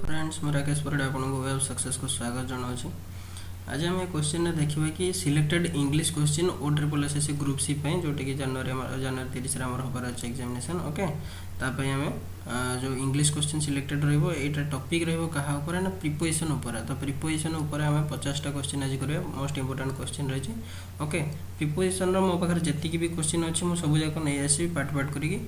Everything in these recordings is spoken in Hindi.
फ्रेंड्स मैं राकेश परिड़ा आपको वेब सक्सेस को स्वागत जनाऊँ। आज आम क्वेश्चन देखा कि सिलेक्टेड इंग्लिश क्वेश्चन ओ ट्रिपल एस ग्रुप सी जोटा कि जनवरी 30 हबार अच्छे एग्जामिनेशन ओके तापाई आम जो इंग्लिश क्वेश्चन सिलेक्टेड रहा टॉपिक रहा ना प्रिपोजिशन उपर तो प्रिपोजिशन उपर आम 50टा क्वेश्चन आज करें मोस्ट इंपोर्टेंट क्वेश्चन रही ओके प्रिपोजिशन मो पाखे जी भी क्वेश्चन अच्छी मुझे सब जाक नहीं आसि पार्ट पार्ट करी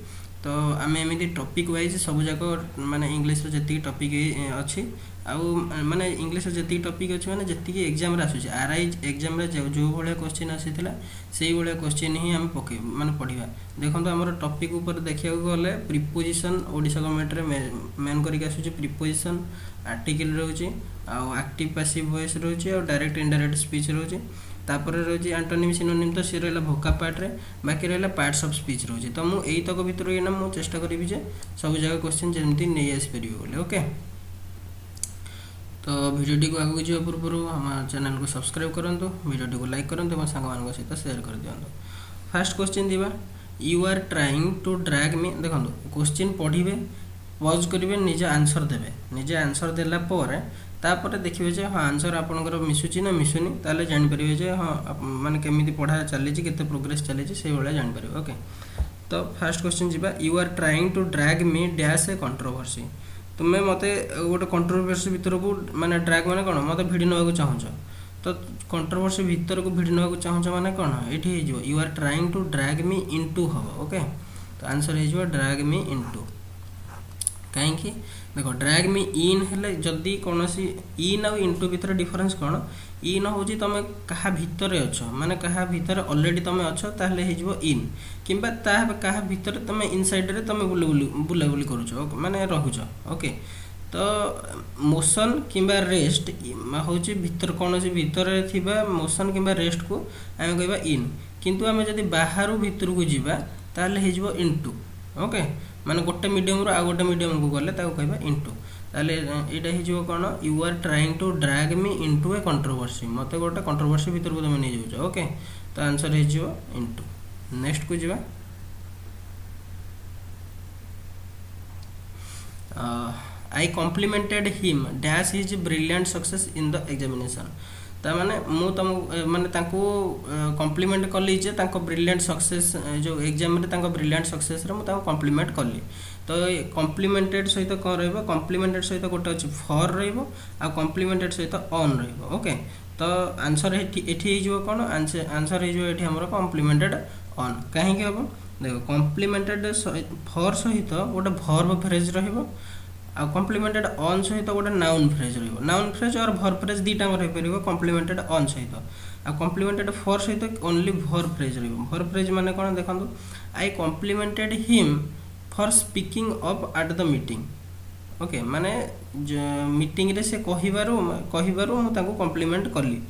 तो आम एमती टॉपिक वाइज सब जाक माने इंग्लिश जी टॉपिक अच्छी आउ माने इंग्लिश जी टॉपिक अच्छी माने जी एग्जाम आसूँ आरआई एग्जाम जो भाया क्वेश्चन आसाला से भाया क्वेश्चन ही आम पके माने पढ़ा देखो आम टॉपिक उपर देखा गले प्रिपोजिशन ओडिशा गवर्नमेंट मेन करके आसूँ प्रिपोजिशन आर्टिकल रोचे एक्टिव पैसिव वॉइस रोचे और डायरेक्ट इनडायरेक्ट स्पीच रोचे तापर रही एंटोनिम सिनोनिम तो सी रहा भोका पार्ट रे बाकी रहा पार्ट्स ऑफ स्पीच रोचे तो मुझे यही तक भितर ना मुझे चेष्टा करी सब जगह क्वेश्चन जमी नहीं आसपर बोले ओके। तो भिडियोटी को आगे जावा पूर्व हम चैनल को सब्सक्राइब करूँ भिडियोटी को लाइक करूँ और सांग सहित शेयर कर दिखाँ। फास्ट क्वेश्चन दिवा you are trying to drag me देखो क्वेश्चन पढ़े पॉज करेंगे निजे आंसर देवे निजे आंसर देला तापर देखिए हाँ आंसर आपंकर मिसुची ना मिसुनी ताले जापर हाँ माने केमी पढ़ा चली केते प्रोग्रेस चली से भाया जापर ओके। तो फास्ट क्वेश्चन जी you are trying to drag me dash a controversy तुम्हें मते गोटे कंट्रोवर्सी भितर को माने ड्रैग माने कौन मत भिड़ी ना चाहूँ तो कंट्रोवर्सी भितर को भिड़ी ना चाहूँ माने कौन ये you are trying to drag me into हम ओके। तो आंसर हो ड्रैग मी इनटू कहीं देखो ड्रैग मी इन हेले जदि कौन सी इन आउ इनटू भितर डिफरेंस कौन इन हूँ तुम क्या भितर अच्छ माने क्या भितर ऑलरेडी तुम अच्छ ताहले हो इन किंबा क्या भितर तुम इनसाइड रे तुम बुलाबुली करुच माने रहुच ओके। तो मोशन किंबा रेस्ट हूँ भितर कौन सी भितर थिबा मोशन किंबा रेस्ट को आम कह इन किंतु आम जब बाहर भितर को जावा ताहले हो इनटू ओके माने गोटे मीडियम रो आ गोटे मीडियम को गले कहबा इनटू ताले एटा हो कौन you are trying to drag me into a controversy मत गोटे कंट्रोवर्सी भितर को तुम नहीं जाओ ओके। तो आंसर हो इनटू। नेक्स्ट को जावा I complimented him dash his brilliant success in the examination ताने मु तुम माने कॉम्प्लीमेंट कली जे ब्रिलियंट सक्सेस जो एग्जाम रे ब्रिलियंट सक्सेस रे मु कॉम्प्लीमेंट कली। तो कॉम्प्लीमेंटेड सहित कौन रहिबो कॉम्प्लीमेंटेड सहित गोटे अच्छे फॉर रहिबो आ कॉम्प्लीमेंटेड सहित ऑन रहिबो ओके। तो आंसर एठी हो कौन आंसर हो हमर कॉम्प्लीमेंटेड ऑन कहीं हम देखो कॉम्प्लीमेंटेड फॉर सहित गोटे वर्ब फ्रेज रहिबो आ कॉम्प्लीमेंटेड ऑन सहित गोटे नाउन फ्रेज नाउन फ्रेज और वर्ब फ्रेज दुईटा रही कॉम्प्लीमेंटेड ऑन सहित आ कॉम्प्लीमेंटेड फॉर सहित only verb phrase verb phrase माने कौन देखो I complimented him for speaking up at the meeting okay माने मीटिंग रे से कहिबारु मु कॉम्प्लीमेंट कली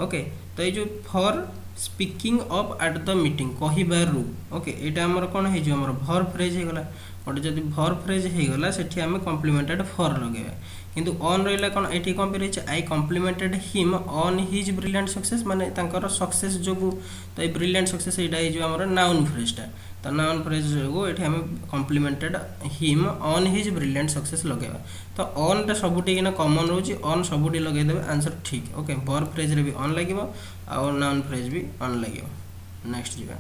ओके। तो ये जो for speaking up at the meeting कहिबारु ओके एटा हमर कोन हे जो हमर वर्ब फ्रेज हे गला गोटे जब वर्ब फ्रेज हे गला सेठी हमें कॉम्प्लीमेंटेड फॉर लगेबा किंतु ऑन रहिला कोन एठी कोन पे रही I complimented him on his brilliant success माने तांकर सक्सेस जोगु तो ये ब्रिलियंट सक्सेस एटा हे जो हमर नाउन फ्रेजटा तो नाउन फ्रेज जोगु एठी हमें complimented him on his brilliant success लगेबा। तो ऑन टा सबुटी किना कॉमन रोची ऑन सबुटी लगे देबे आंसर ठीक ओके। वर्ब फ्रेज रे भी ऑन लागिवो और नाउन फ्रेज भी ऑन लागिवो। नेक्स्ट जीवा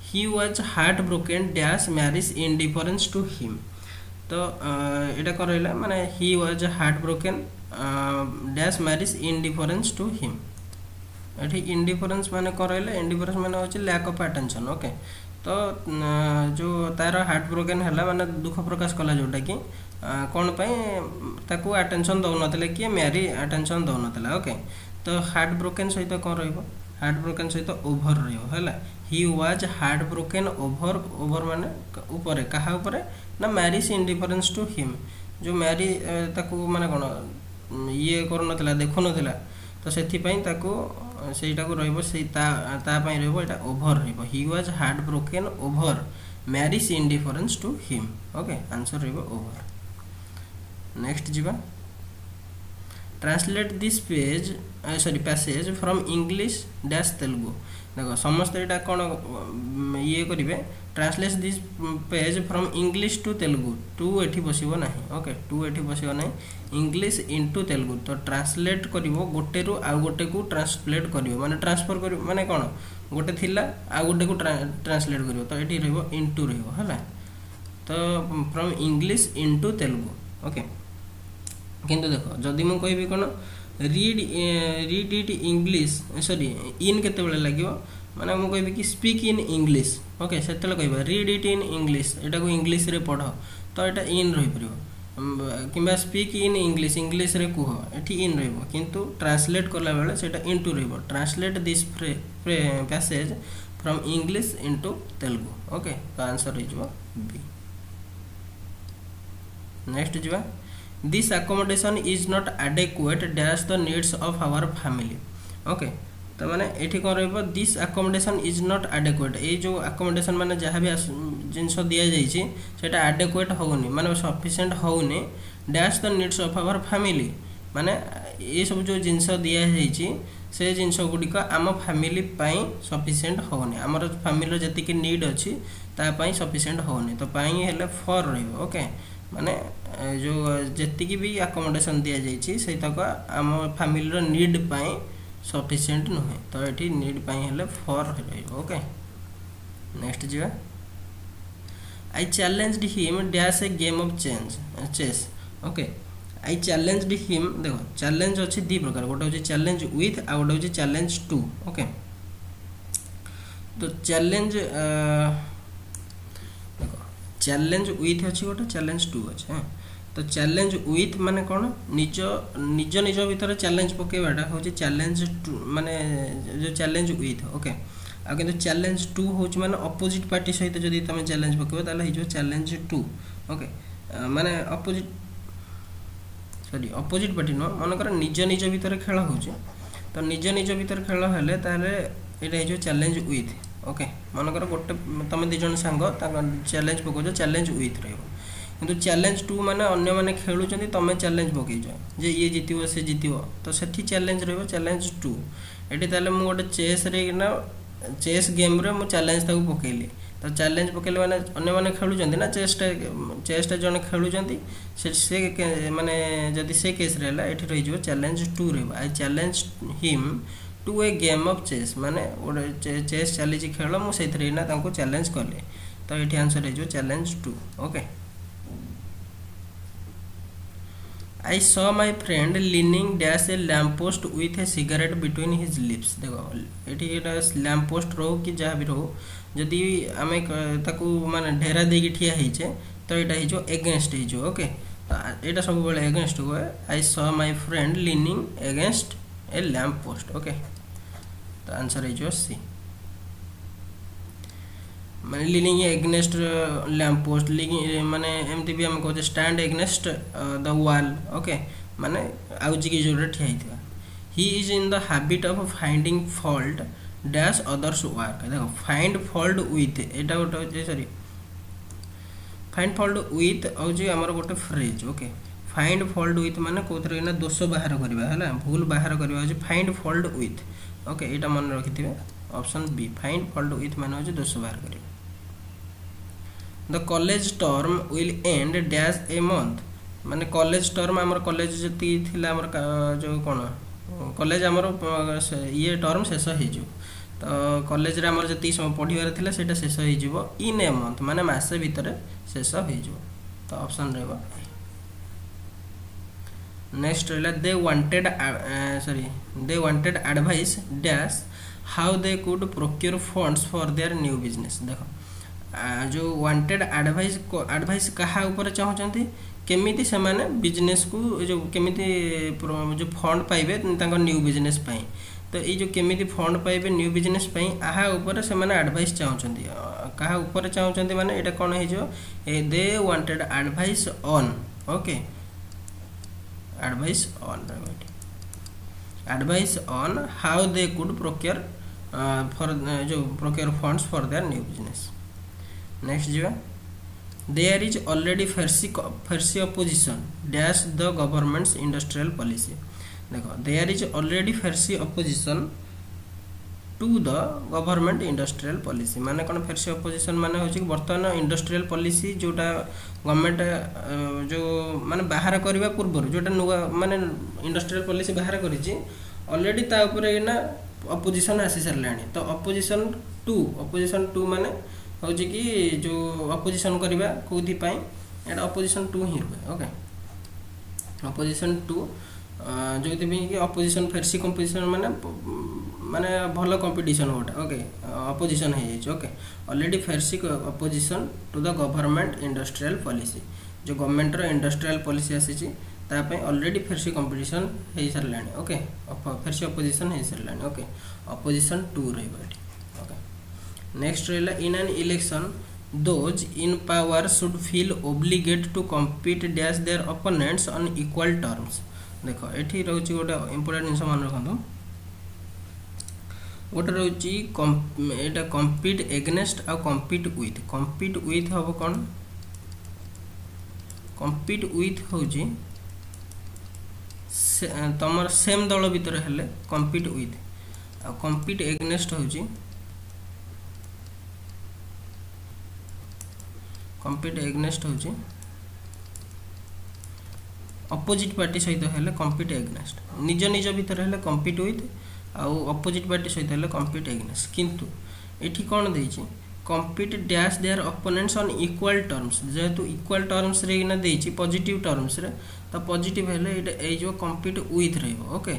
he was heartbroken dash marries indifference to him तो एटा कर रहा माने he was heartbroken dash marries indifference to him एठी indifference माने कर रहा indifference माने होची lack of attention ओके। तो जो तार heartbroken हैला माने दुख प्रकाश कला जोटा कि कौन ताकू अटेंशन दौ नथिले कि मैरी अटेंशन दौ नथिला ओके। तो heartbroken सहित कौन रहिबो heartbroken सहित ओभर रहिबो हैला he was heartbroken over माने ऊपर कहा ऊपर ना मैरिज इंडिफरेंस टू हिम जो मैरी ताकू माने कौन ये कर नथिला देखु नथिला तो सेथि पई ताकू सेटा को रहबो से ता पई रहबो एटा ओभर रहबो he was heartbroken over marriage indifference to him okay answer रहबो ओभर। नेक्स्ट जीवा translate this page sorry passage from English dash Telugu देखो समस्त यहाँ कौन ये करेंगे translate this page from English to Telugu to एठी बसिबो नाही ओके टू एठी बसिबो नाही इंग्लिश इनटू तेलुगु तो ट्रांसलेट करिवो गोटे रु आ गोटे को ट्रांसलेट करिवो माने ट्रांसफर करिवो माने कोन गोटे थिला आ गोटे को ट्रांसलेट करिवो तो एठी रहइबो इनटू रहइबो हला तो from English into Telugu okay किंतु देखो जदि मु कहबी कोन read it English sorry in केते बेले लागिवो माने मु कहबी कि स्पीक इन इंग्लिश ओके सेतले कहबा रीड इट इन इंग्लिश एटा को इंग्लिश रे पढो तो एटा इन रहि परिबो किबा स्पीक इन इंग्लिश इंग्लिश रे कुह एठी इन रहइबो किंतु ट्रांसलेट करला बेले सेटा इनटू रहइबो translate this passage from English into Telugu okay तो आंसर रहि जबो बी नेक्स्ट जिबा this accommodation is not adequate dash the needs of our family okay तो माने एठी कोन रहइबो this accommodation is not adequate ए जो अकोमोडेशन माने जहाँ भी जिनस दिया जाइछि सेटा एडेक्वेट होउनी माने सफिशिएंट होउनी dash the needs of our family माने ये सब जो जिनस दिया जाइछि से जिनस गुडी को आम फैमिली पई सफिशिएंट होउनी हमर फैमिली जति के नीड अछि ता पई सफिशिएंट होउनी तो पई हेले फॉर रहइबो ओके माने जो जेतिकी भी अकोमोडेशन दिया जाइछि से तक आम फैमिली रो नीड पई सफिशिएंट नुहे तो ये नीड पाई हेले फॉर रहइबो ओके नेक्स्ट जिवा I challenged him dash a game of chess okay I challenged him देखो चैलेंज अछि दी प्रकार गोटे होची चैलेंज विथ आ गोटे होची चैलेंज टू ओके तो चैलेंज देखो चैलेंज विथ अछि गोटे चैलेंज टू अछि हां तो चैलेंज विथ माने कोन निज निज निज भीतर चैलेंज पकेबाटा होची चैलेंज टू माने जो चैलेंज विथ ओके आ किंतु चैलेंज टू होची माने अपोजिट पार्टी सहित जदी तमे चैलेंज पकेबो ताले हिजो चैलेंज टू ओके माने अपोजिट सॉरी अपोजिट पार्टी नो मन कर निज निज भीतर खेल होची तो निज निज भीतर खेल हेले ताले एटा हिजो चैलेंज विथ ओके मन कर गोटे तमे दि जण संग ता चैलेंज पकोजो चैलेंज विथ रहइबो किंतु चैलेंज टू माने अन्य माने खेलुचंती तमे चैलेंज पकेइजो जे ये जितिबो से जितिबो तो सेठी चैलेंज रहइबो चैलेंज टू एठी ताले मु गोटे चेस रे ना चेस गेम रे मु चैलेंज ताको पकेइली तो चैलेंज पकेले माने अन्य माने खेलुचंती ना चेस जण खेलुचंती से माने जदी से केस रहला एठी रहिजो चैलेंज टू रहइबो I challenge him to a game of chess माने ओडे चेस चली छी खेल मु सेथरे ना ताको चैलेंज करले तो एठी आंसर रहिजो challenge to okay I saw my friend leaning dash a lamp post with a cigarette between his lips देखो एठी एटा लैंप पोस्ट रो कि जहा भी रो जदी आमे ताकू माने ढेरा देगी ठिया हिचे तो एटा हिजो अगेंस्ट हिजो ओके एटा सब बेले अगेंस्ट होए I saw my friend leaning against a lamp post okay तो आंसर हिजो सी माने leaning against lamp post leaning माने एमती भी हम कहते stand against the wall okay माने आउजी की जोरे ठिया हितबा he is in the habit of finding fault dash others work देखो फाइंड फॉल्ट विथ एटा गोटे सॉरी फाइंड फॉल्ट विथ औजी हमर गोटे phrase okay find fault with माने कोथरे ना दोष बाहर करबा हला भूल बाहर करबा होजी फाइंड फॉल्ट विथ ओके एटा मन रखिथिबे option B find fault with माने होजी दोष बाहर करबा the college term will end dash a month माने कॉलेज टर्म हमर कॉलेज जति थिला हमर जो कोन कॉलेज हमर ये टर्म शेष हे जो तो कॉलेज रे हमर जति समय पढिबार थिला सेटा शेष हे जिवो इन ए मंथ माने मासे भीतर शेष हे जिवो तो ऑप्शन रहबो नेक्स्ट रहला दे wanted advice dash how they could procure funds for their new business देखो जो वांटेड एडवाइस कहा ऊपर चाहचंती केमिति से माने बिजनेस को जो केमिति जो फंड पाइबे तांको न्यू बिजनेस पई तो ये जो केमिति फंड पाइबे न्यू बिजनेस पई आहा ऊपर से माने एडवाइस चाहचंती कहा ऊपर चाहचंती माने एटा कोन हे जो they wanted advice on okay advice on advice on how they could procure for जो procure funds for their new business next जीवा there is already fierce opposition dash the government's industrial policy देखो there is already fierce opposition to the government industrial policy माने कौन फेरसी अपोजिशन माने होची वर्तमान इंडस्ट्रियल पॉलिसी जोटा गवर्नमेंट जो माने बाहर करबा पूर्व जोटा नुवा माने इंडस्ट्रियल पॉलिसी बाहर करिछि ऑलरेडी ता ऊपर ना अपोजिशन आसी सरलाणी तो अपोजिशन टू माने होची कि जो अपोजिशन करबा कोथि पई एटा अपोजिशन टू ही रुहे ओके अपोजिशन टू जो कि अपोजिशन फेरसी कंपोजिशन माने माने भलो कंपटीशन होटा ओके अपोजिशन है okay already fierce opposition to the government industrial policy जो गवर्नमेंट रो इंडस्ट्रियल पॉलिसी आसी तापे ऑलरेडी फेरसी कंपटीशन है सरलाणी ओके फेरसी अपोजिशन है सरलाणी ओके अपोजिशन टू रहबा ओके नेक्स्ट रहला in an election those in power should feel obligated to compete dash their opponents on equal terms देखो एठी रहउची गोटे इंपोर्टेंट जिंस मान रखंतु गोटे रहउची एटा compete against uh compete with हबो कोन compete with होउची तमर सेम दल भीतर हेले compete with आ compete against होउची compete against होची अपोजिट पार्टी सहित हेले compete against निज निज भीतर हेले compete with आ अपोजिट पार्टी सहित हेले compete against किंतु एठी कोन देछि compete dash their opponents on equal terms जेतु equal terms रे ना देछि पॉजिटिव टर्म्स रे तो पॉजिटिव हेले ए जो compete with रहबो ओके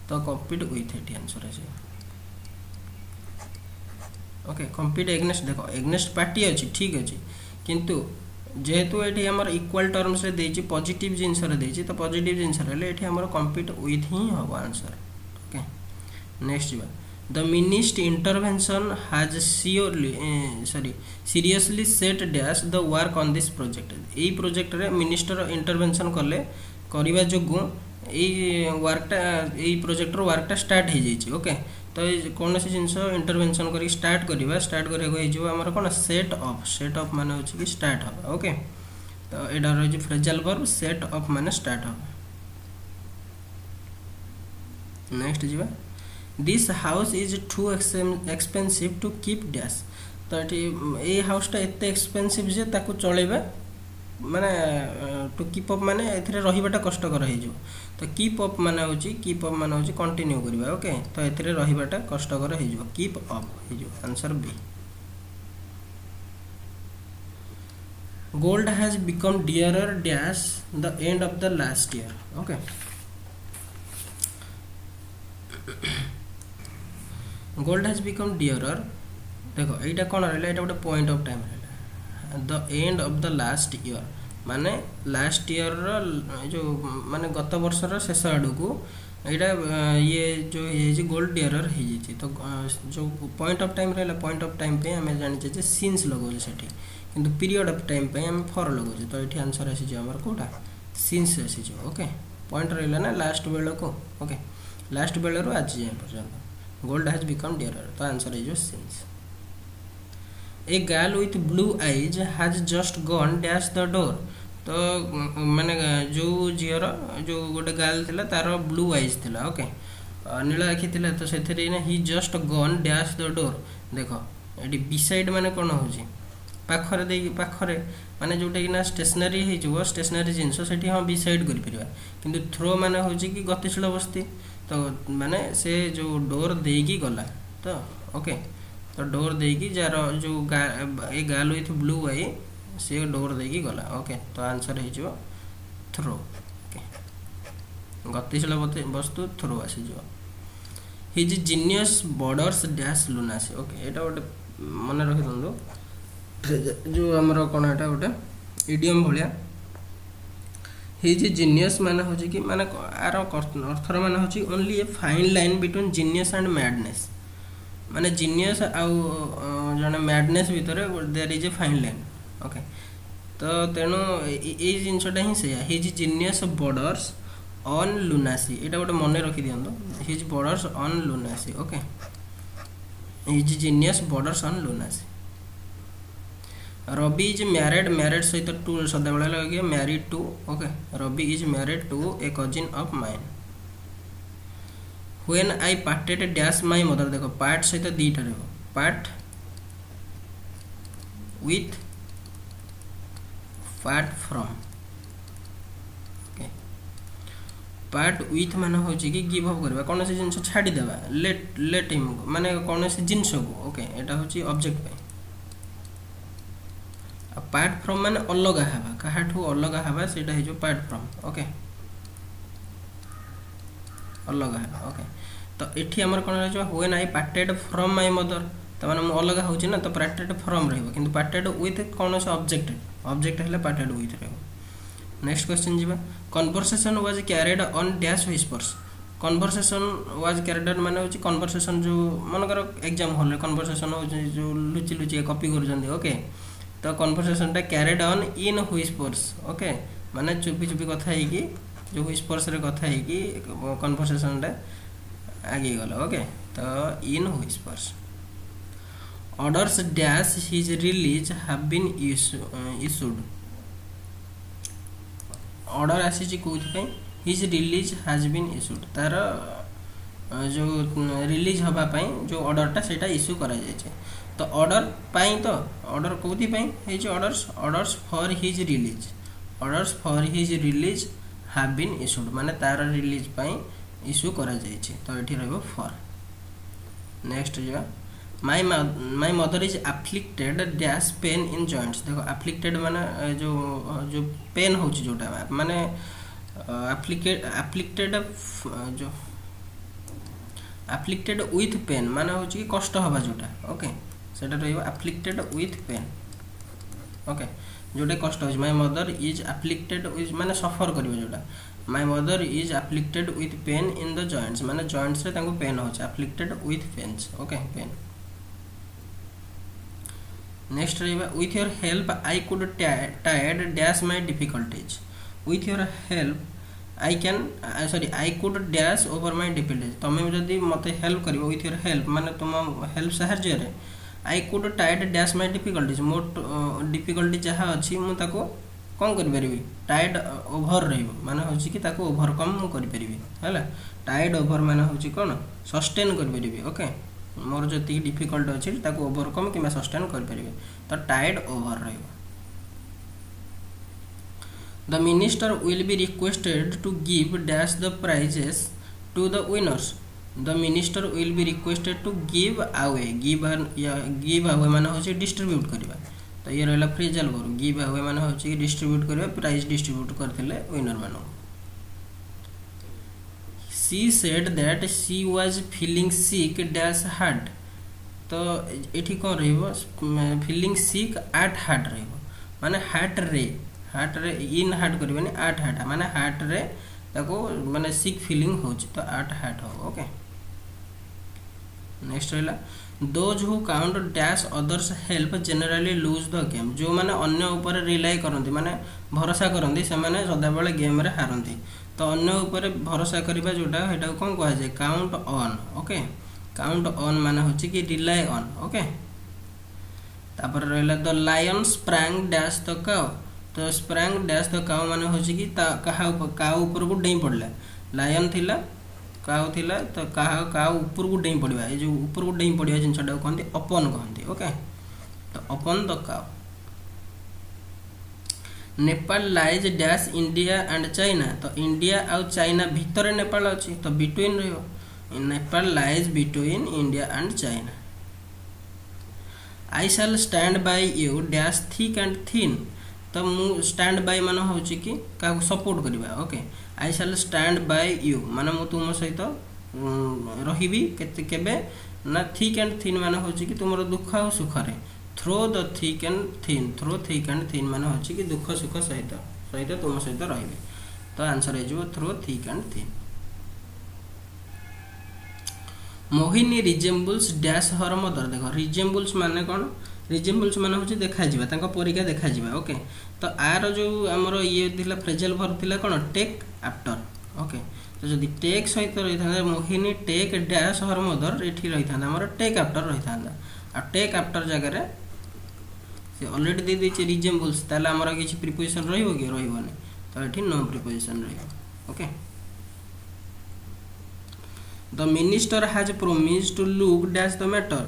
तो compete with एठी आंसर है ओके compete against देखो against पार्टी अछि ठीक अछि किंतु जेहेतु एठी हमर इक्वल टर्म्स रे देछि पॉजिटिव जिंस रे देछि तो पॉजिटिव जिंस रे एठी हमर compete with ही हो आंसर ओके नेक्स्ट बा the minister's intervention has seriously set dash the work on this project एई प्रोजेक्ट रे मिनिस्टर इंटरवेंशन करले करबा जोगु एई वर्कटा एई प्रोजेक्ट रो वर्कटा स्टार्ट हे जाइछि ओके तो कौन सी जिनस इंटरवेंशन करी स्टार्ट करिया हमर कोन सेट अप माने होछि कि स्टार्ट हो ओके तो एडा रहि फ्रेजल वर्ब सेट अप माने स्टार्ट हो नेक्स्ट जीवा this house is too expensive to keep dash तो ए हाउस टा एते एक्सपेंसिव जे ताकू चलेबा माने टू कीप अप माने एथिरे रहिबाटा कष्टकर हे जो तो कीप अप माने होची कंटिन्यू करबा ओके तो एथिरे रहिबाटा कष्टकर हे जो कीप अप हे जो answer B gold has become dearer dash the end of the last year okay gold has become dearer देखो एटा कोन रहला एटा गोटे पॉइंट ऑफ टाइम रहला the end of the last year माने लास्ट ईयर जो माने गत वर्ष रो शेष आडू को एटा ये जो ये गोल्ड डियरर हे जी तो जो पॉइंट ऑफ टाइम रहला पॉइंट ऑफ टाइम पे हमें जानि जे सिंस लगो सेठी किंतु पीरियड ऑफ टाइम पे हम फॉर लगो तो एठी आंसर आसी जे हमर कोटा सिंस आसी जे ओके पॉइंट रहला ना लास्ट बेल को ओके लास्ट बेल रो आज जे पर्यंत गोल्ड हैज बिकम डियरर तो आंसर है जो since a girl with blue eyes has just gone dash the door तो माने जो जियर जो गोटे गर्ल थिला तार ब्लू आईज थिला ओके नीला आखि थिला तो सेथरे ना he just gone dash the door देखो एडी बिसाइड माने कोन होजी पाखरे दे पाखरे माने जोटे कि ना स्टेशनरी हे जो स्टेशनरी जिंस सेठी हम बिसाइड करि परिबा किंतु थ्रो माने होजी कि गतिशील वस्तु तो माने से जो डोर देगी गला तो ओके तो डोर देगी जार जो ए गर्ल विथ ब्लू आई से डोर देगी गला ओके तो आंसर है जो थ्रो ओके गतिशील वस्तु थ्रो आसी जो his genius borders dash lunacy okay एटा गोटे मन रखि दंदो जो हमर कोन एटा गोटे इडियम भलिया हिज जीनियस माने होची कि माने आर अर्थर माने होची only a fine line between genius and madness माने जीनियस आउ जने मैडनेस भीतर there is a fine line okay तो तेनो ए जिंसटा ही से his genius borders on lunacy एटा गोटे मन रखि दियंदो his borders on lunacy okay his genius borders on lunacy Ravi is married सहित टू सदा बेला लगे married to okay Ravi is married to a cousin of mine when I parted dash my mother देखो पार्ट सहित दीटा रहबो part with part from okay part with माने होची कि गिव अप करबा कोन से जिंस छाडी देबा लेट हिम माने कोन से जिंस को ओके एटा होची ऑब्जेक्ट पे पार्ट फ्रॉम माने अलग हवा काहाठू अलग हवा सेटा हे जो पार्ट फ्रॉम ओके अलग हवा ओके तो एठी हमर कोन रहजो when I parted from my mother त माने अलग होची ना तो पार्टेड फ्रॉम रहबो किंतु पार्टेड विथ कोन से ऑब्जेक्ट हेले पार्टेड विथ रहबो नेक्स्ट क्वेश्चन जीवा conversation was carried on dash whispers conversation was carried on माने होची कन्वर्सेशन जो मनकर एग्जाम हॉल रे कन्वर्सेशन हो जो लुची लुची कॉपी कर जंदी ओके तो कन्वर्सेशन टा carried on in whispers okay माने चुपी चुपी कथा है कि जो व्हिस्पर्स रे कथा है कि कन्वर्सेशन टा आगे गला ओके तो in whispers orders dash his release have been issued order आसी कोथि पे his release has been issued तार जो रिलीज हबा पई जो ऑर्डर टा सेटा इशू करा जाय छै तो ऑर्डर पाई तो ऑर्डर कोथि पे हे जे orders for his release have been issued माने तार रिलीज पई इशू करा जाय छै तो एठी रहबो फॉर नेक्स्ट जो my mother is afflicted dash pain in joints देखो अफ्लिक्टेड माने जो पेन होची जोटा माने अफ्लिक्टेड जो अफ्लिक्टेड विथ पेन माने होची कि कष्ट हवा जोटा ओके सेटा रहइबो अफ्लिक्टेड विथ पेन ओके जोटा कष्ट होची my mother is afflicted with माने सफर करबो जोटा my mother is afflicted with pain in the joints माने जॉइंट्स रे तांको पेन होची afflicted with pains okay pain next रहिबा with your help I could tired dash my difficulties with your help I can sorry I could dash over my difficulties तमे जदी मते हेल्प करबो विथ योर हेल्प माने तुम हेल्प सहाय्य रे आई could tired dash my difficulties मोट डिफिकल्टी जहा अछि मु ताको कोन करि परबी टायर्ड ओवर रहइबो माने होछि कि ताको ओवरकम मु करि परबी हैला टायर्ड ओवर माने होछि कोन सस्टेन करि परबी ओके मोर जति डिफिकल्ट अछि ताको ओवरकम किमा सस्टेन कर परबे तो टायर्ड ओवर रहइबो the minister will be requested to give dash the prizes to the winners the minister will be requested to give away माने होछि डिस्ट्रीब्यूट करबा तो ये रहला फ्रेजल वर्ब गिव अवे माने होछि डिस्ट्रीब्यूट करबा प्राइज डिस्ट्रीब्यूट करथिले विनर मानो She said that she was feeling sick dash heart तो एठी कोन रहइबो feeling sick at heart रहइबो माने हार्ट रे इन हार्ट करबेनी at heart माने हार्ट रे ताको माने sick feeling होछि तो at heart हो ओके नेक्स्ट रहला those who count dash others help generally lose the game जो माने अन्य ऊपर रिलाय करंती माने भरोसा करंती से माने सदा बेले गेम रे हारंती तो अन्य ऊपर भरोसा करबा जोटा हेटा कोन कह जाय count on okay count on माने होची कि रिलाय ऑन ओके तापर रहला the lion sprang dash the cow तो स्प्रैंग डैश द काउ माने होची कि काउ ऊपर को डेई पड़ला लायन थिला काउ थिला तो काउ ऊपर को डेई पड़िबा ए जो ऊपर को डेई पड़िबा जिनछटा कहंती अपन कहंती ओके तो अपन the cow Nepal lies dash India and China तो इंडिया आउ चाइना भीतर नेपाल अछि तो बिटवीन रहयो Nepal lies between India and China I shall stand by you dash thick and thin तो मु स्टैंड बाय माने होछि कि का सपोर्ट करबा okay I shall stand by you माने मु तुम सहित रहिबी केबे ना थिक एंड थिन माने होछि कि तुमरो दुख आ सुख रे through the thick and thin माने होछि कि दुख सुख सहित तुम सहित रहिबे तो आंसर हे जो through thick and thin Mohini resembles dash her mother देखो रिजेम्बल्स माने कोन रिजेम्बल्स माने होछि देखा जिबा तांको परिका देखा जिबा ओके तो आर जो हमरो ये दिला फ्रेजल वर्ब दिला कोन टेक आफ्टर ओके तो जदी टेक सहित रहि थांदा Mohini take dash her mother एठी रहि थांदा हमरो टेक आफ्टर रहि थांदा आ टेक आफ्टर जगह रे से ऑलरेडी दे दै छै रिजेम्बल्स ताला हमरा किछि प्रीपोजिशन रहिबो कि रहिबोनी तो एठी नो प्रीपोजिशन रहिबो okay the minister has promise to look dash the matter.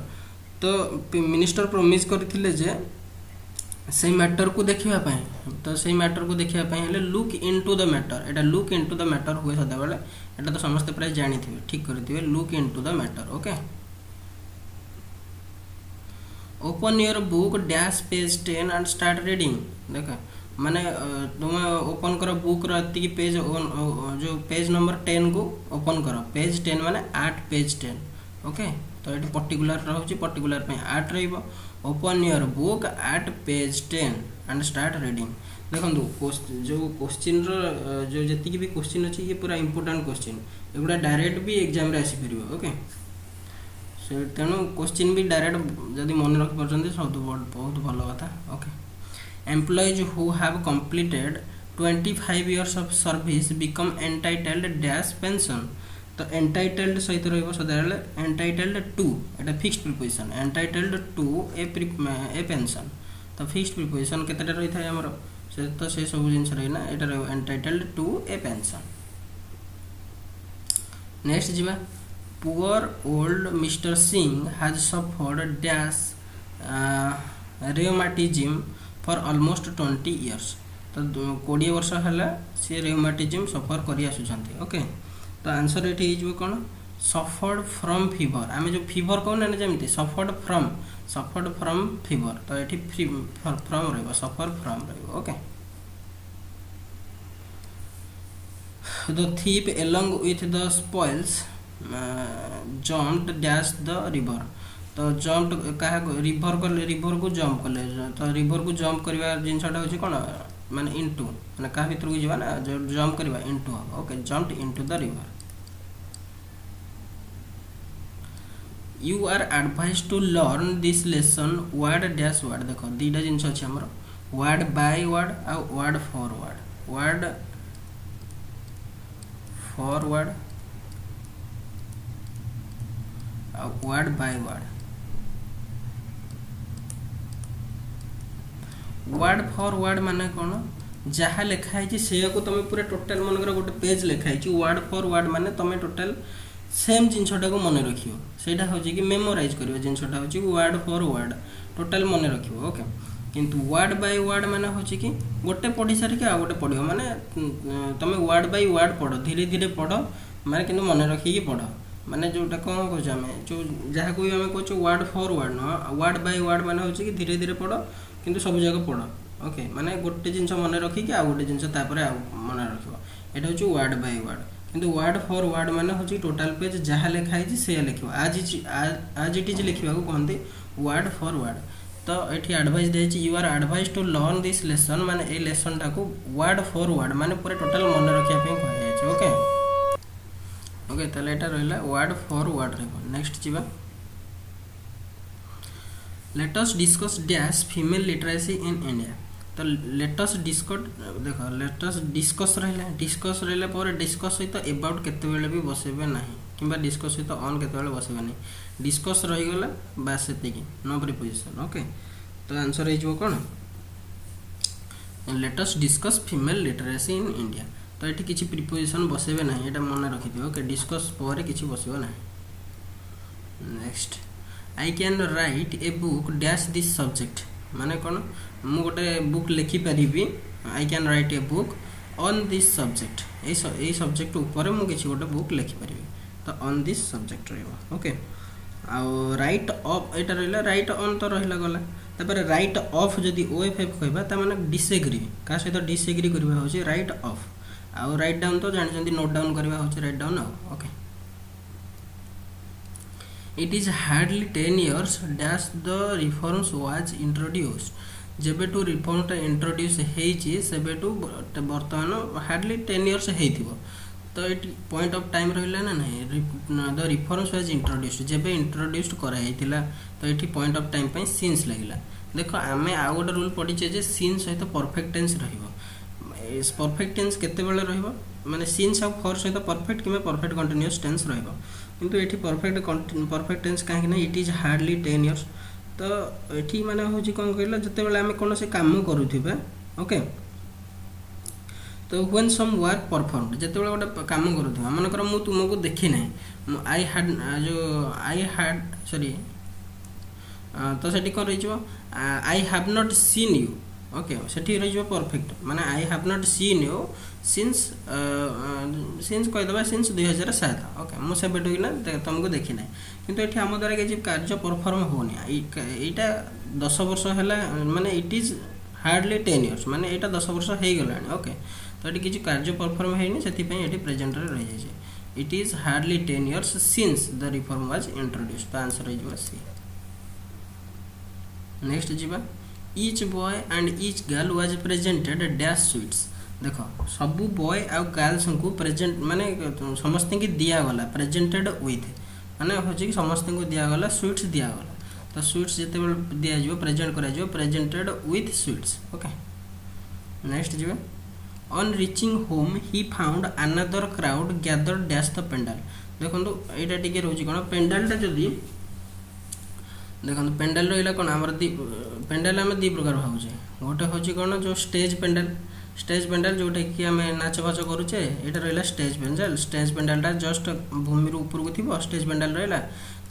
तो मिनिस्टर प्रोमिज करथिले जे से मैटर को देखिबा पई, तो से मैटर को देखिबा पई हेले लुक इनटू द मैटर। एटा लुक इनटू द मैटर हुए सदा बेले, एटा तो समस्त प्राय जानिथिबे, ठीक करथिबे, look into the matter. Okay, open your book dash page 10 and start reading. देखो माने तुम ओपन करो बुक री पेज, जो पेज नंबर 10 को ओपन करो। पेज 10 माने 8 पेज 10। ओके, तो ये पर्टिकुलर रोचे, पर्टिकुलर 8 रहिबो। Open your book at page 10 and start reading. देखो जो क्वेश्चन जो जी भी क्वेश्चन अच्छी ये पूरा इंपोर्टेंट क्वेश्चन, एगुड़ा डायरेक्ट भी एग्जाम रे आसीपर। ओके, से तेणु क्वेश्चन भी डायरेक्ट जदि मन रखिपार सब बहुत भल कथा। Okay, employees who have completed 25 years of service become entitled dash pension. तो एंटाइटल्ड सहित रहिबो सदाले एंटाइटल्ड टू, एटा fixed preposition, entitled to a pension. तो फिक्स्ड प्रिपोजिशन केतेटा रही थाए हमर से, तो से सब जिंस रहिना एटा रहबो entitled to a pension. Next जीवा, poor old Mister Singh has suffered dash rheumatism for almost 20 years। तो 20 वर्ष है सी रेमाटिज्म सफर कर आसुचंती। ओके, तो आंसर ये कौन, सफर्ड फ्रॉम फीवर। आम जो फीवर कहूना जमी सफर्ड फ्रॉम फीवर, तो ये फ्रॉम रही, सफर फ्रॉम रही। Okay, the thief along with the spoils jumped dash the river. तो जम्प क्या रिवर कले, रिवर को जम्प कले, तो रिवर को जम्प करवा जिनसा हूँ कौन माने इनटू, माने क्या भीतर को जीवा ना जो जम्प करवा इनटू हम। Okay, jumped into the river. You are advise to learn this lesson word dash word. देखो दीटा जिन अच्छे आमर, वर्ड बाय वर्ड आ word for word. Word for word आ word by word. Word for word माने कौन, जहाँ लिखाई से तुम पूरा टोटाल मन गोटे पेज लिखाई, वर्ड फॉर वर्ड माने तुम टोटाल सेम जिनटा को मन रखियो, सेटा हूँ कि मेमोराइज कर जिनटा हूँ वर्ड फॉर वर्ड टोटाल मन रखियो। ओके, किंतु वर्ड बाय वर्ड माने हूँ कि गोटे पढ़ी सारिक आ गोटे पढ़, माने तुम वर्ड बाय वर्ड पढ़, धीरे धीरे पढ़, माने किंतु मन रखिकी पढ़। माने जोटा कौन कह जो जहाँ को आम कहे वर्ड फॉर वर्ड न, वर्ड बाय वर्ड माने हूँ कि धीरे धीरे पढ़ किंतु सब जगह पढ़। ओके, माने गोटे जिनस मन रखिकी आ गोटे जिनस मन रख, यहाँ हूँ वर्ड बाय वर्ड। किंतु वर्ड फॉर वर्ड माने हूँ टोटाल पेज जहाँ लिखाई से लिख, आज इट इज लिखा कहते वर्ड फॉर वर्ड। तो ये एडवाइस देती, you are advise to learn this lesson, माने ए लेसन टाको वर्ड फॉर वर्ड माने पूरा टोटाल मन रखापी कह। ओके, ओके, ताले एटा रहिला वर्ड फॉर वर्ड रहिबो। नेक्स्ट जीवा, late us discuss dash female literacy in India. तो लेट अस डिस्कस, देखो लेट अस डिस्कस रहिला, डिस्कस रहिला पर डिस्कस सहित अबाउट केतेबेले भी बसेबे नाही, किंबा डिस्कस सहित ऑन केतेबेले बसेबे नाही, डिस्कस रहिगला बास सेतिकी, नो प्रिपोजिशन। ओके, तो आंसर हे जो कोन, let us discuss female literacy in India. तो ये किसी प्रिपोजिशन बसेबे नाही, एटा मन रखिथिबे। ओके, डिस्कस पर किसी बसेबे नाही। Next, I can write a book dash this subject. माने कौन, मु गोटे बुक लिखिपारि, I can write a book on this subject, ये सब्जेक्ट ऊपर मु किसी गोटे बुक लिखिपारि, तो ऑन दिस सब्जेक्ट रहिबो। ओके, आउ राइट ऑफ एटा रहिला, राइट ऑन तो रहिला गला, तापर राइट ऑफ जदि ओएफएफ कहबा ता माने डिसएग्री, का सहित डिसएग्री करबा होची राइट ऑफ। आउ राइट डाउन तो जानि नोट डाउन करबा होची write down. Okay, it is hardly 10 years dash the reforms was introduced। जेबेटू रिफॉर्म टा इंट्रोड्यूस हेची सेबेटू बर्तमान हार्डली 10 years हेइथिबो। तो ये पॉइंट ऑफ टाइम रहिला ना नहीं, द रिफॉर्म्स वाज इंट्रोड्यूस्ड, जेबे इंट्रोड्यूस्ड करा हेइतिला, तो ये पॉइंट ऑफ टाइम पई सिंस लागिला। देखो आमे आ गोटे रूल पढ़िचे जे सिंस सहित परफेक्ट टेंस रहिबो। परफेक्ट टेंस केते बेले रहिबो, माने सिंस आ फॉर सहित परफेक्ट किबा परफेक्ट कंटीन्यूअस टेंस रहिबो, किंतु ये परफेक्ट टेंस कहीं इट इज हार्डली 10 years। तो ये माने हूँ कौन कहला, जिते बेले आम कौन से काम करुवा, ओके, तो व्हेन सम वर्क परफॉर्मड जेते गोटे काम करूँ मनकर मु तुमको देखी ना आई हैड सॉरी तो सेठी कौन रही I have not seen you okay सेठी रही परफेक्ट माने I have not seen you since since कहीदेवा सिंस 2007 ओके मुझे बेटू ना तुमको देखी ना किंतु ये आम द्वारा किसी कार्य परफॉर्म होनी यहाँ 10 वर्ष है माने इट इज हार्डली 10 इयर्स माने यहाँ 10 वर्ष हो गला ओके तो ये किसी कार्य परफॉर्म होनी से प्रेजेंट रही जाए it is hardly 10 years since the reform was introduce तो आंसर हो सी। नेक्स्ट जीवा each boy and each girl was presented dash sweets देखो सबू बॉय आ गर्ल्स को प्रेजेंट माने समस्त की दिगला प्रेजेंटेड विथ माने हूँ कि समस्त को दिगला स्वीट्स दिगला तो स्वीट्स जिते दि प्रेजेंट कर presented with sweets okay. Next जी on reaching home he found another crowd gather dash the pandal देखो यहाँ टी रोच कौन पेंडालटा जदि देखो पेंडाल रहा कौन आम पेंडाल आम दी प्रकार भावचे गोटे हूँ कौन जो स्टेज पेंडाल जोटा कि आम नाच फाच करुचे यहाँ रहा स्टेज पेंडालटा जस्ट भूमि ऊपर को थी स्टेज पेंडाल रहा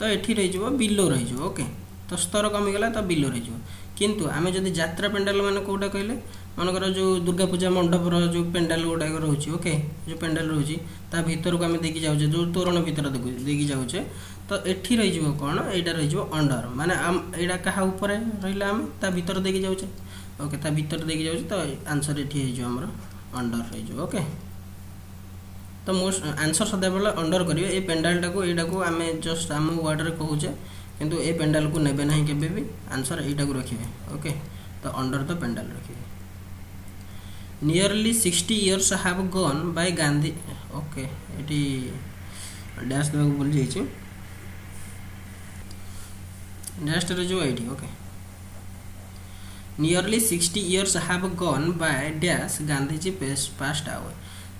तो ये रही बिलो रही ओके तो स्तर कमीगला तो बिलो रही किंतु आम जब यात्रा पेंडाल मान कौटा कहले मनकर जो दुर्गा पूजा मंडपर जो पेंडाल गुड़ाक रोचे ओके जो पेंडाल रोचे ता भीतर को आम देखी जाऊे जो तोरण भीतर देखी जाऊे तो ये रही कौन यहाँ रही अंडर माने यहाँ क्या ऊपर रहा आम ता भीतर देखी जाऊे ओके ता भीतर देखी जाऊे तो आंसर ये आमर अंडर रही ओके तो मोस्ट आंसर सदाबले अंडर करेंगे ये पेंडालटा को यहाँ को आम जस्ट आम वर्ड कहूचे किंतु ए पेंडाल को नेबे नहीं केबे भी आंसर यहाँ को रखिए ओके तो अंडर द पेंडाल रखिए। Nearly 60 years have gone by Gandhi okay ये डैश देवाक भूल जाइए डैश जो ये okay nearly 60 years have gone by dash Gandhiji past आवर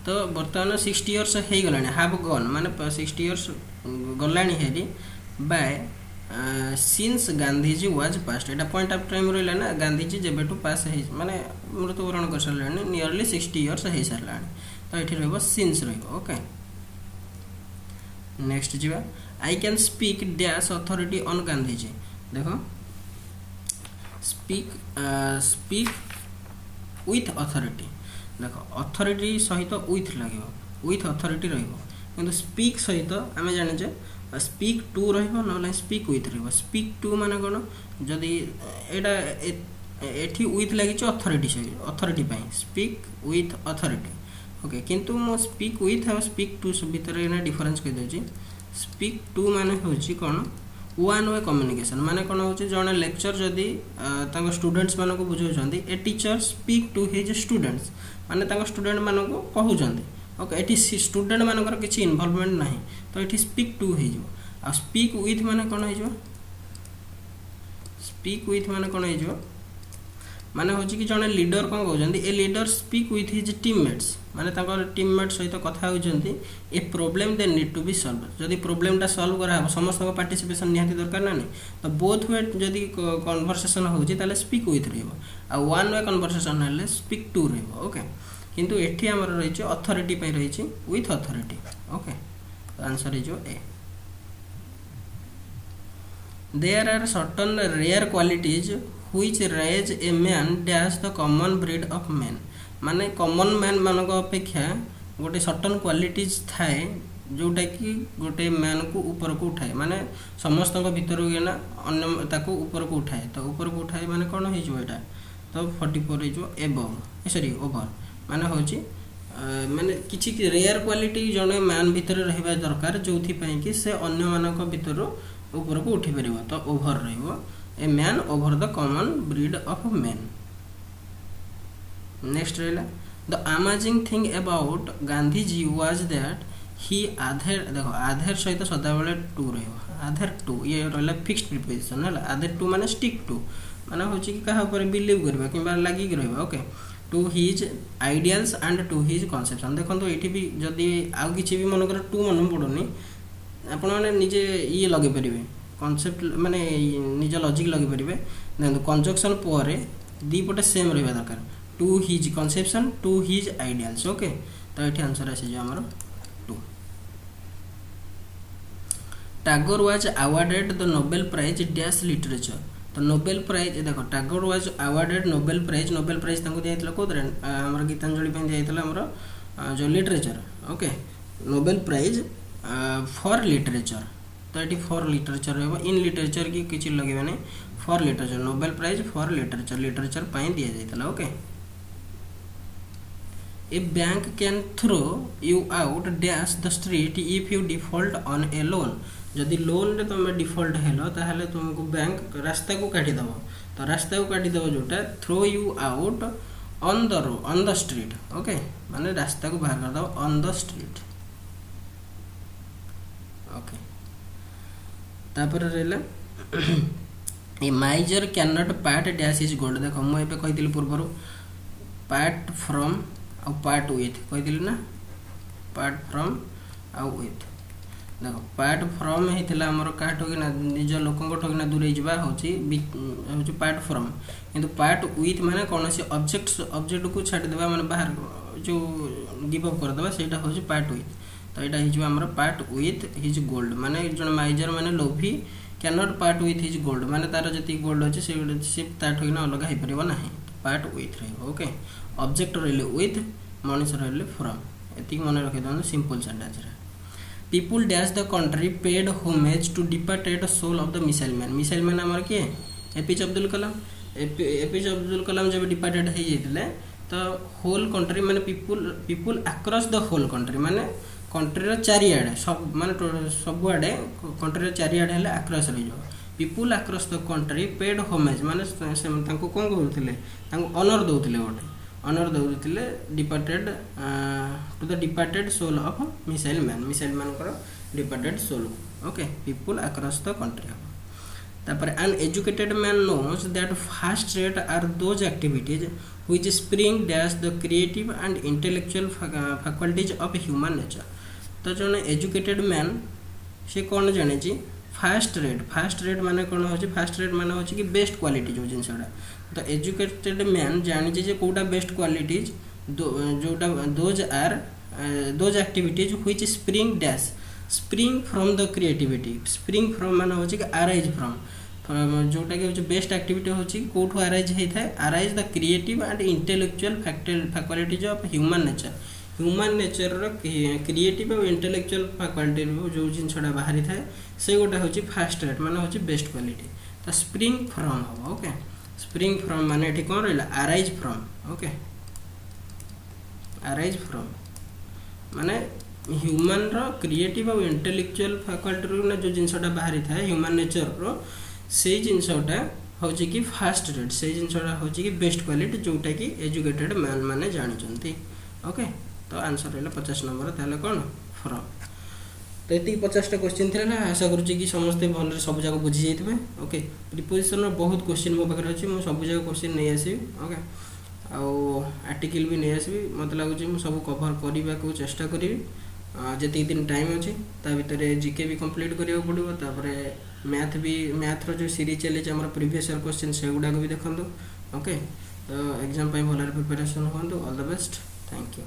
तो बर्तमान 60 years हो गला have gone माने 60 years गला हेरी by since Gandhiji was past एटा पॉइंट ऑफ टाइम रहा ना गांधीजी जब पास माने मृत्युवरण कर सारे नियरली 60 years हो सारा तो ये रहा सिंस ओके। नेक्स्ट जी I can speak dash authority on Gandhiji देखो स्पीक विथ अथॉरिटी देखो अथॉरिटी सहित विथ लगे विथ अथॉरिटी रही स्पीक सहित आम जाने स्पीक टू रही स्पीक विथ रही स्पीक टू माने कौन जदि एठी विथ लगी authority speak with authority okay किंतु मो स्पीक विथ और स्पीक टू भितर डिफरेंस कहीदे स्पीक टू माने होची कौन वन वे कम्युनिकेशन माने कौन हो जड़े लेक्चर जदि स्टूडेंट्स मान को बुझाऊँ a teacher speak to his students माने स्टूडेंट मान को कहते ओके ये स्टूडेंट मानकर किसी इनवॉल्वमेंट ना तो ये स्पीक टू हो स्पीक विथ माने कौन हो स्पीक विथ माने कौन हो माने हो कि जड़े लीडर कौन कहते a leader speak with his teammates माने टीममेट सहित कथा होती a problem they need to be solve जदि प्रोब्लेमटा सॉल्व करा समस्त पार्टिसिपेशन निहाती दरकार ना तो बोथ वे जदि कन्वर्सेशन होती स्पीक विथ रहा वन वे कन्वर्सेशन है स्पीक टू रहा ओके किंतु एठी हमर रही अथॉरिटी पे रही विथ अथॉरिटी ओके तो answer is A. There are certain rare qualities which raise a man dash the common breed of man माने कॉमन मैन मानक अपेक्षा गोटे सर्टन क्वालिटीज थाए जोटा कि गोटे मैन को ऊपर को उठाए माने समस्त भीतर ना अन्य ताको ऊपर को उठाए तो ऊपर को उठाए माने कौन हो तो 44 हो एबव सॉरी ओवर माने हूँ माने किसी रेयर क्वालिटी जड़े मैन भितर रहा दरकार जो कि से अन्य मानक भितर ऊपर को उठी पार तो ओभर रही a man over the common breed of man. Next रहा the amazing thing about Gandhiji was that he adhere देखो आधेर सहित सदाबले टू रधेर टू ये रहा फिक्स्ड प्रिपोजिशन है आधेर टू माने स्टिक टू माने हूँ कि क्या बिलीव करवा कि लगिक रहा okay to his ideals and to his conception देखो ये भी जदि आउ कि भी मनकर टू मन पड़ुनी आपण मैंने निजे ये लगे पारे कनसेप्ट माने निज लॉजिक लगे पारे देखो कंजक्शन पर दी पटे सेम रहा दरकार to his conception to his ideals. Okay तो ये आंसर आसी आमर 2। Tagore was awarded the Nobel prize dash literature. तो नोबेल प्राइज देखो Tagore was awarded Nobel prize दिया कौन आम गीतांजलि दिया आमर जो literature. Okay Nobel prize for literature तो ये फॉर लिटरेचर रहा इन लिटरेचर की किसी लगे नहीं for literature Nobel prize for literature दि जाता। Okay a bank can throw you out dash the street if you default on a loan. जदि लोन रे तुम डिफॉल्ट हेलो ताहले तुमको बैंक रास्ता को काटिदेव। तो रास्ता को काटिदेव जोटा throw you out on the street. Okay माने रास्ता को बाहर करदेव ऑन द स्ट्रीट। ओके तापर रहला a miser can not part dash his gold. देखो मुझे कही पूर्व पार्ट फ्रॉम आ पार्ट विथ कही ना पार्ट फ्रॉम आउ विथ। देखो पार्ट फ्रॉम होता आमर क्या ठगिना निज लोक ठगिना दूरे जावा हूँ पार्ट फ्रॉम किंतु पार्ट विथ माने कौन सी ऑब्जेक्ट को छाड़देवा माने बाहर जो गिव अप करदेवा से हूँ पार्ट विथ। तो यहाँ Homer part with his gold माने जो माइजर माने लोभी can not part with his gold माने तार जी गोल्ड अच्छे से ठगिना अलग हो पार ना पार्ट विथ रही। ओके ऑब्जेक्ट रही विथ मनीष रही फ्रॉम ये मन रखी simple sentence. People dash the country paid homage to departed soul of the missile man. Missile man आमर किए एपीजे अब्दुल कलाम। एपीजे अब्दुल कलाम जब डिपार्टेड हो जाते तो होल कंट्री माने people across the whole country माने कंट्री चारिआडे सब माने सबुआडे कंट्री चारिआडे हेले अक्रॉस रही people across the country paid homage माने कौन कहते ऑनर दौले गोटे ऑनर दौले departed to the departed soul of missile man को departed soul. Okay people across the country. तापर an educated man knows that fast rate are those activities which spring dash the creative and intellectual faculties of human nature. तो जो एजुकेटेड मैन से कौन जाने फास्ट रेट माने कौन हो फास्ट रेट माने हो कि बेस्ट क्वालिटी जो जिनसा तो एजुकेटेड मैन जानी जे कोटा बेस्ट क्वालिटीज जोटा those activities which spring dash spring from the creativity. Spring from माने हो कि अराइज फ्रॉम जोटा कि बेस्ट एक्टिविटी हो कौटू अराइज होता है arise the creative and intellectual faculties of human nature creative और इंटेलेक्चुअल फैकल्टी जो जिनसा बाहरी थाए से गोटे हूँ फास्ट रेट माने हूँ बेस्ट क्वालिटी। तो स्प्रिंग फ्रॉम हम। ओके स्प्रिंग फ्रॉम माने ये कौन रहा arise from. Okay arise from माने ह्यूमन रो क्रिएटिव और इंटेलेक्चुअल फैकल्टी जो जिनसा बाहरी थाए ह्यूमन नेचर रो से जिनसा हूँ कि फास्ट रेट से जिनसा हूँ कि बेस्ट क्वालिटी जोटा कि एजुकेटेड मैन माने जानते। ओके तो आंसर रहा 50 नंबर ताले कौन फ्रॉम। तो ये 50टा क्वेश्चन थे ना आशा करुच्ची कि समस्ते भल सब जगह बुझी जाइए। ओके प्रिपोजिशन बहुत क्वेश्चन मो पाखे अच्छी मुझे सब जगह क्वेश्चन नहीं आसबि। ओके आर्टिकल भी नहीं आसबि मत लगुच सब कभर करने को चेष्टा करी जी दिन टाइम अच्छी ता भर जीके भी कंप्लीट करा पड़ो तापर मैथ्र जो सीरीज चली आम प्रीवियस ईयर क्वेश्चन से गुड़ाक भी देखो। ओके तो एग्जाम भल प्रिपरेशन हूँ। All the best. Thank you.